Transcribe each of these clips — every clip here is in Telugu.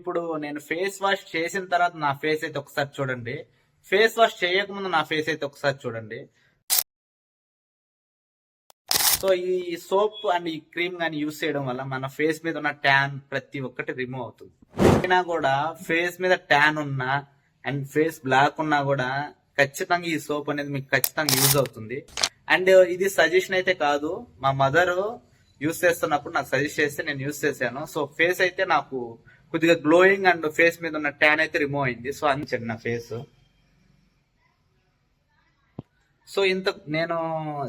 ఇప్పుడు నేను ఫేస్ వాష్ చేసిన తర్వాత నా ఫేస్ అయితే ఒకసారి చూడండి. ఫేస్ వాష్ చేయకముందు నా ఫేస్ అయితే ఒకసారి చూడండి. సో ఈ సోప్ అండ్ ఈ క్రీమ్ కానీ యూస్ చేయడం వల్ల మన ఫేస్ మీద ఉన్న ట్యాన్ ప్రతి ఒక్కటి రిమూవ్ అవుతుంది. అయినా కూడా ఫేస్ మీద ట్యాన్ ఉన్నా అండ్ ఫేస్ బ్లాక్ ఉన్నా కూడా ఖచ్చితంగా ఈ సోప్ అనేది మీకు ఖచ్చితంగా యూజ్ అవుతుంది. అండ్ ఇది సజెషన్ అయితే కాదు, మా మదర్ యూస్ చేస్తున్నప్పుడు నాకు సజెస్ట్ చేస్తే నేను యూస్ చేశాను. సో ఫేస్ అయితే నాకు కొద్దిగా గ్లోయింగ్ అండ్ ఫేస్ మీద ఉన్న ట్యాన్ అయితే రిమూవ్ అయింది. సో అంతే నా ఫేస్. సో ఇంత నేను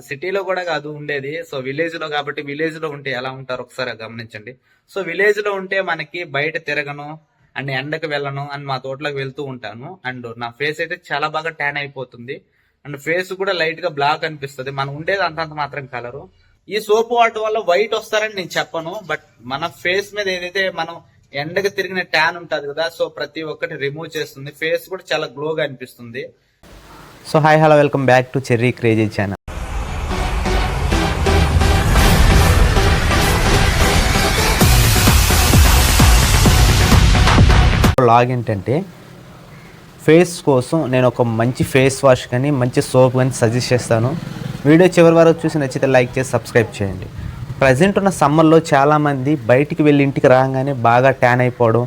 సిటీలో కూడా కాదు ఉండేది, సో విలేజ్ లో, కాబట్టి విలేజ్ లో ఉంటే ఎలా ఉంటారు ఒకసారి గమనించండి. సో విలేజ్ లో ఉంటే మనకి బయట తిరగను అండ్ ఎండకు వెళ్ళను అండ్ మా తోటలోకి వెళ్తూ ఉంటాను. అండ్ నా ఫేస్ అయితే చాలా బాగా ట్యాన్ అయిపోతుంది అండ్ ఫేస్ కూడా లైట్ గా బ్లాక్ అనిపిస్తుంది. మనం ఉండేది అంతంత మాత్రం కలరు. ఈ సోప్ వాటర్ వల్ల వైట్ వస్తారని నేను చెప్పను, బట్ మన ఫేస్ మీద ఏదైతే మనం ఎండకు తిరిగిన ట్యాన్ ఉంటుంది కదా, సో ప్రతి ఒక్కటి రిమూవ్ చేస్తుంది. ఫేస్ కూడా చాలా గ్లోగా అనిపిస్తుంది. So hi hello, welcome back to Cherry Crazy channel. లాగ్ ఏంటంటే ఫేస్ కోసం నేను ఒక మంచి ఫేస్ వాష్ కానీ మంచి సోప్ కానీ సజెస్ట్ చేస్తాను. వీడియో చివరి వరకు చూసి నచ్చితే లైక్ చేసి సబ్స్క్రైబ్ చేయండి. ప్రజెంట్ ఉన్న సమ్మర్లో చాలామంది బయటికి వెళ్ళి ఇంటికి రాగానే బాగా ట్యాన్ అయిపోవడం,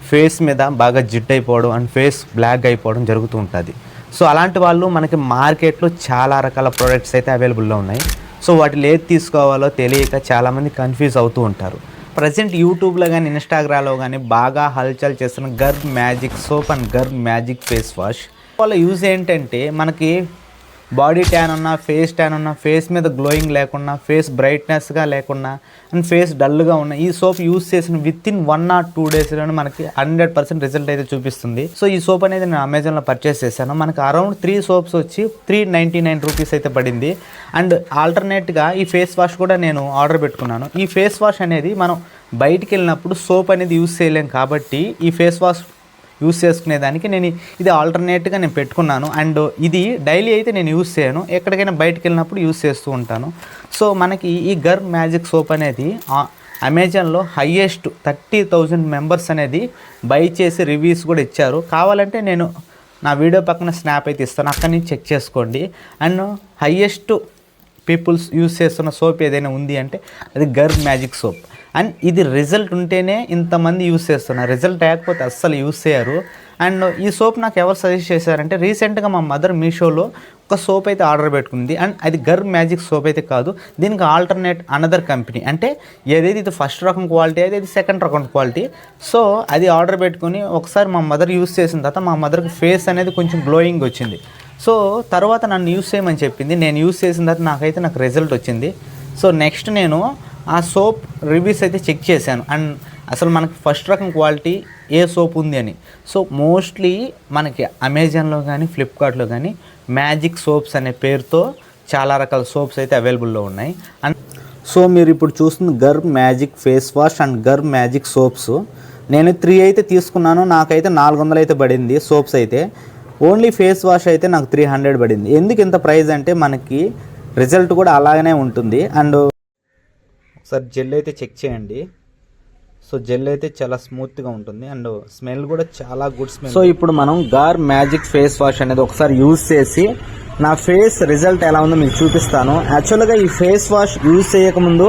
ఫేస్ మీద బాగా జిడ్డు అయిపోవడం అండ్ ఫేస్ బ్లాక్ అయిపోవడం జరుగుతూ ఉంటుంది. సో అలాంటి వాళ్ళు మనకి మార్కెట్లో చాలా రకాల ప్రోడక్ట్స్ అయితే అవైలబుల్లో ఉన్నాయి. సో వాటిలో ఏది తీసుకోవాలో తెలియక చాలామంది కన్ఫ్యూజ్ అవుతూ ఉంటారు. ప్రజెంట్ యూట్యూబ్లో కానీ ఇన్స్టాగ్రామ్లో కానీ బాగా హల్చల్ చేస్తున్న Garv magic soap and Garv magic face wash వాళ్ళ యూజ్ ఏంటంటే మనకి బాడీ ట్యాన్ ఉన్నా, ఫేస్ ట్యాన్ ఉన్నా, ఫేస్ మీద గ్లోయింగ్ లేకున్నా, ఫేస్ బ్రైట్నెస్గా లేకున్నా అండ్ ఫేస్ డల్గా ఉన్న ఈ సోప్ యూస్ చేసిన విత్ ఇన్ 1 or 2 daysలోనే మనకి 100% రిజల్ట్ అయితే చూపిస్తుంది. సో ఈ సోప్ అనేది నేను అమెజాన్లో పర్చేస్ చేశాను. మనకి అరౌండ్ 3 సోప్స్ వచ్చి 399 రూపీస్ అయితే పడింది. అండ్ ఆల్టర్నేట్గా ఈ ఫేస్ వాష్ కూడా నేను ఆర్డర్ పెట్టుకున్నాను. ఈ ఫేస్ వాష్ అనేది మనం బయటికి వెళ్ళినప్పుడు సోప్ అనేది యూస్ చేయలేం కాబట్టి ఈ ఫేస్ వాష్ యూస్ చేసుకునేదానికి నేను ఇది ఆల్టర్నేట్గా నేను పెట్టుకున్నాను. అండ్ ఇది డైలీ అయితే నేను యూస్ చేయను, ఎక్కడికైనా బయటకు వెళ్ళినప్పుడు యూస్ చేస్తూ ఉంటాను. సో మనకి ఈ గర్వ్ మ్యాజిక్ సోప్ అనేది అమెజాన్లో హయ్యెస్ట్ 30,000 మెంబర్స్ అనేది బై చేసి రివ్యూస్ కూడా ఇచ్చారు. కావాలంటే నేను నా వీడియో పక్కన స్నాప్ అయితే ఇస్తాను, అక్కడి నుంచి చెక్ చేసుకోండి. అండ్ హయ్యెస్ట్ పీపుల్స్ యూస్ చేస్తున్న సోప్ ఏదైనా ఉంది అంటే అది గర్వ్ మ్యాజిక్ సోప్. అండ్ ఇది రిజల్ట్ ఉంటేనే ఇంతమంది యూస్ చేస్తున్నారు, రిజల్ట్ లేకపోతే అస్సలు యూస్ చేయరు. అండ్ ఈ సోప్ నాకు ఎవరు సజెస్ట్ చేశారంటే రీసెంట్గా మా మదర్ మీషోలో ఒక సోప్ అయితే ఆర్డర్ పెట్టుకుంది. అండ్ అది గర్వ్ మ్యాజిక్ సోప్ అయితే కాదు, దీనికి ఆల్టర్నేట్ అనదర్ కంపెనీ, అంటే ఏదైతే ఇది ఫస్ట్ రకం క్వాలిటీ అయితే ఇది సెకండ్ రకం క్వాలిటీ. సో అది ఆర్డర్ పెట్టుకుని ఒకసారి మా మదర్ యూస్ చేసిన తర్వాత మా మదర్కి ఫేస్ అనేది కొంచెం గ్లోయింగ్ వచ్చింది. సో తర్వాత నన్ను యూస్ చేయమని చెప్పింది. నేను యూస్ చేసిన తర్వాత నాకు రిజల్ట్ వచ్చింది. సో నెక్స్ట్ నేను ఆ సోప్ రివ్యూస్ అయితే చెక్ చేశాను అండ్ అసలు మనకి ఫస్ట్ రకం క్వాలిటీ ఏ సోప్ ఉంది అని. సో మోస్ట్లీ మనకి అమెజాన్లో కానీ ఫ్లిప్కార్ట్లో కానీ మ్యాజిక్ సోప్స్ అనే పేరుతో చాలా రకాల సోప్స్ అయితే అవైలబుల్లో ఉన్నాయి. అండ్ సో మీరు ఇప్పుడు చూస్తున్న Garv magic face wash and Garv magic soaps నేను 3 అయితే తీసుకున్నాను. నాకైతే 400 అయితే పడింది సోప్స్ అయితే. ఓన్లీ ఫేస్ వాష్ అయితే నాకు 300 పడింది. ఎందుకు ఇంత ప్రైస్ అంటే మనకి రిజల్ట్ కూడా అలాగనే ఉంటుంది. అండ్ ఒకసారి జెల్ అయితే చెక్ చేయండి. సో జెల్ అయితే చాలా స్మూత్గా ఉంటుంది అండ్ స్మెల్ కూడా చాలా గుడ్ స్మెల్. సో ఇప్పుడు మనం గర్వ్ మ్యాజిక్ ఫేస్ వాష్ అనేది ఒకసారి యూజ్ చేసి నా ఫేస్ రిజల్ట్ ఎలా ఉందో మీకు చూపిస్తాను. యాక్చువల్గా ఈ ఫేస్ వాష్ యూజ్ చేయకముందు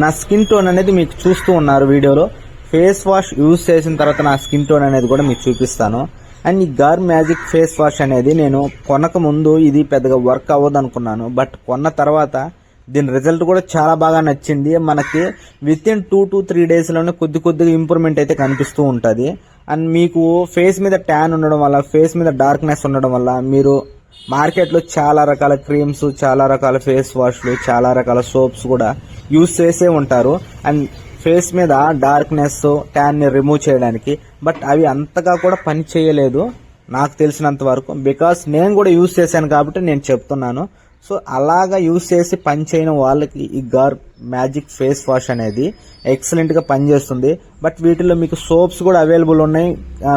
నా స్కిన్ టోన్ అనేది మీకు చూస్తూ ఉన్నారు వీడియోలో. ఫేస్ వాష్ యూజ్ చేసిన తర్వాత నా స్కిన్ టోన్ అనేది కూడా మీకు చూపిస్తాను. అండ్ ఈ గర్వ్ మ్యాజిక్ ఫేస్ వాష్ అనేది నేను కొనక ముందు ఇది పెద్దగా వర్క్ అవ్వదు అనుకున్నాను, బట్ కొన్న తర్వాత దీని రిజల్ట్ కూడా చాలా బాగా నచ్చింది. మనకి విత్ ఇన్ 2 to 3 daysలోనే కొద్దిగా ఇంప్రూవ్మెంట్ అయితే కనిపిస్తూ ఉంటుంది. అండ్ మీకు ఫేస్ మీద ట్యాన్ ఉండడం వల్ల, ఫేస్ మీద డార్క్నెస్ ఉండడం వల్ల మీరు మార్కెట్లో చాలా రకాల క్రీమ్స్, చాలా రకాల ఫేస్ వాష్లు, చాలా రకాల సోప్స్ కూడా యూస్ చేసే ఉంటారు అండ్ ఫేస్ మీద డార్క్నెస్, ట్యాన్ని రిమూవ్ చేయడానికి. బట్ అవి అంతగా కూడా పని చేయలేదు నాకు తెలిసినంత వరకు, బికాస్ నేను కూడా యూస్ చేశాను కాబట్టి నేను చెప్తున్నాను. సో అలాగా యూస్ చేసి పని చేయని వాళ్ళకి ఈ గర్వ్ మ్యాజిక్ ఫేస్ వాష్ అనేది ఎక్సలెంట్గా పనిచేస్తుంది. బట్ వీటిలో మీకు సోప్స్ కూడా అవైలబుల్ ఉన్నాయి,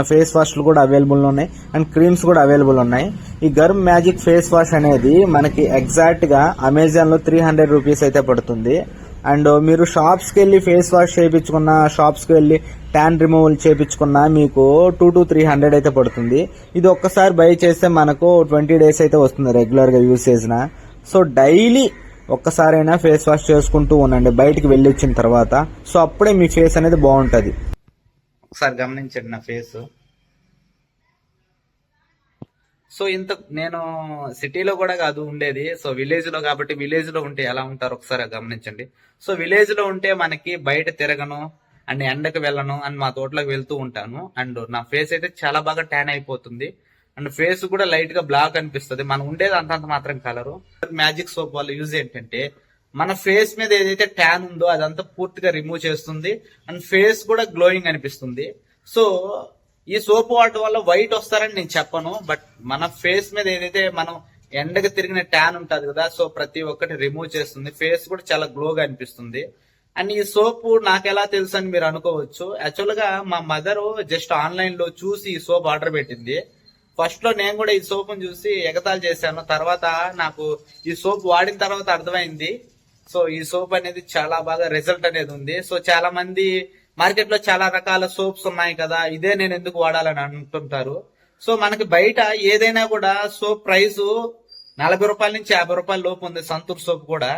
ఫేస్ వాష్లు కూడా అవైలబుల్ ఉన్నాయి అండ్ క్రీమ్స్ కూడా అవైలబుల్ ఉన్నాయి. ఈ గర్వ్ మ్యాజిక్ ఫేస్ వాష్ అనేది మనకి ఎగ్జాక్ట్గా అమెజాన్లో 300 రూపీస్ అయితే పడుతుంది. అండ్ మీరు షాప్స్కి వెళ్ళి ఫేస్ వాష్ చేయించుకున్న, షాప్స్కి వెళ్ళి ట్యాన్ రిమూవల్ చేయించుకున్నా మీకు 200 to 300 అయితే పడుతుంది. ఇది ఒక్కసారి బై చేస్తే మనకు 20 days అయితే వస్తుంది రెగ్యులర్గా యూజ్ చేసిన. సో డైలీ ఒక్కసారైనా ఫేస్ వాష్ చేసుకుంటూ ఉండండి బయటికి వెళ్ళి వచ్చిన తర్వాత. సో అప్పుడే మీ ఫేస్ అనేది బాగుంటుంది. ఒకసారి గమనించండి నా ఫేస్. సో నేను సిటీలో కూడా కాదు ఉండేది, సో విలేజ్ లో కాబట్టి విలేజ్ లో ఉంటే ఎలా ఉంటారు ఒకసారి గమనించండి. సో విలేజ్ లో ఉంటే మనకి బయట తిరగను అండ్ ఎండకు వెళ్ళను అండ్ మా తోటలోకి వెళ్తూ ఉంటాను. అండ్ నా ఫేస్ అయితే చాలా బాగా ట్యాన్ అయిపోతుంది అండ్ ఫేస్ కూడా లైట్ గా బ్లాక్ అనిపిస్తుంది. మనం ఉండేది అంతంత మాత్రం కలరు. మ్యాజిక్ సోప్ వల్ల యూజ్ ఏంటంటే మన ఫేస్ మీద ఏదైతే ట్యాన్ ఉందో అదంతా పూర్తిగా రిమూవ్ చేస్తుంది అండ్ ఫేస్ కూడా గ్లోయింగ్ అనిపిస్తుంది. సో ఈ సోప్ వాడటం వల్ల వైట్ వస్తారని నేను చెప్పను, బట్ మన ఫేస్ మీద ఏదైతే మనం ఎండకు తిరిగిన ట్యాన్ ఉంటుంది కదా, సో ప్రతి ఒక్కటి రిమూవ్ చేస్తుంది. ఫేస్ కూడా చాలా గ్లోగా అనిపిస్తుంది. అండ్ ఈ సోప్ నాకు ఎలా తెలుసు అని మీరు అనుకోవచ్చు. యాక్చువల్ గా మా మదర్ జస్ట్ ఆన్లైన్ లో చూసి ఈ సోప్ ఆర్డర్ పెట్టింది. ఫస్ట్ లో నేను కూడా ఈ సోప్ చూసి ఎగతాళి చేశాను. తర్వాత నాకు ఈ సోప్ వాడిన తర్వాత అర్థమైంది. సో ఈ సోప్ అనేది చాలా బాగా రిజల్ట్ అనేది ఉంది. సో చాలా మంది మార్కెట్ లో చాలా రకాల సోప్స్ ఉన్నాయి కదా, ఇదే నేను ఎందుకు వాడాలని అంటుంటారు. సో మనకి బయట ఏదైనా కూడా సోప్ ప్రైస్ 40 రూపాయల నుంచి 50 రూపాయల లోపు ఉంది. సంతూర్ సోప్ కూడా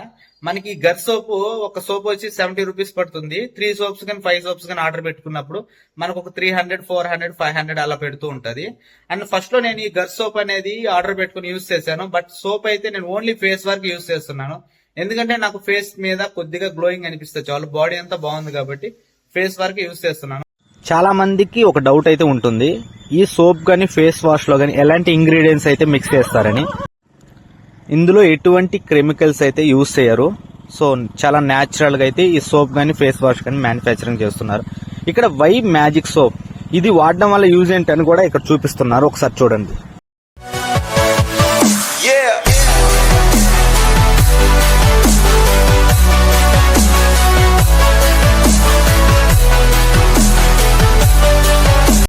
మనకి గర్ సోప్ ఒక సోప్ వచ్చి 70 రూపీస్ పడుతుంది. 3 సోప్స్ కానీ 5 సోప్స్ కానీ ఆర్డర్ పెట్టుకున్నప్పుడు మనకు ఒక 300, 400, 500 అలా పెడుతూ ఉంటది. అండ్ ఫస్ట్ లో నేను ఈ గర్ సోప్ అనేది ఆర్డర్ పెట్టుకుని యూజ్ చేశాను. బట్ సోప్ అయితే నేను ఓన్లీ ఫేస్ వరకు యూజ్ చేస్తున్నాను. ఎందుకంటే నాకు ఫేస్ మీద కొద్దిగా గ్లోయింగ్ అనిపిస్తుంది, చాలా బాడీ అంతా బాగుంది కాబట్టి ఫేస్ వరకు యూజ్ చేస్తున్నాను. చాలా మందికి ఒక డౌట్ అయితే ఉంటుంది, ఈ సోప్ కానీ ఫేస్ వాష్ లో కానీ ఎలాంటి ఇంగ్రీడియంట్స్ అయితే మిక్స్ చేస్తారని. ఇందులో ఎటువంటి కెమికల్స్ అయితే యూజ్ చేయరు. సో చాలా న్యాచురల్ గా అయితే ఈ సోప్ కానీ ఫేస్ వాష్ కానీ మ్యానుఫ్యాక్చరింగ్ చేస్తున్నారు. ఇక్కడ వై మ్యాజిక్ సోప్, ఇది వాడడం వల్ల యూజ్ ఏంటని కూడా ఇక్కడ చూపిస్తున్నారు, ఒకసారి చూడండి.